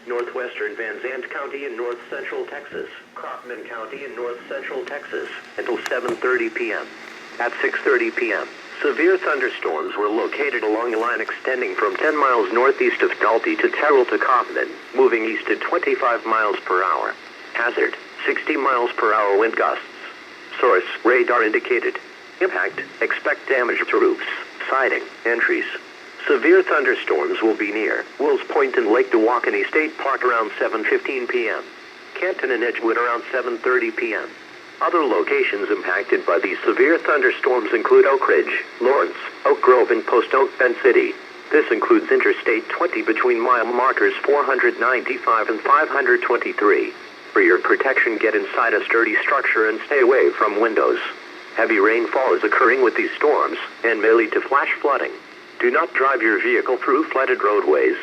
northwestern Van Zandt County in north central Texas, Kaufman County in north central Texas, until 7:30 p.m. At 6:30 p.m., severe thunderstorms were located along a line extending from 10 miles northeast of Dalty to Terrell to Kaufman, moving east at 25 miles per hour. Hazard, 60 miles per hour wind gusts. Source, radar indicated. Impact, expect damage to roofs, siding, and trees. Severe thunderstorms will be near Wills Point and Lake Dewakene State Park around 7:15 p.m. Canton and Edgewood around 7:30 p.m. Other locations impacted by these severe thunderstorms include Oak Ridge, Lawrence, Oak Grove, and Post Oak, Bend City. This includes Interstate 20 between mile markers 495 and 523. For your protection, get inside a sturdy structure and stay away from windows. Heavy rainfall is occurring with these storms and may lead to flash flooding. Do not drive your vehicle through flooded roadways.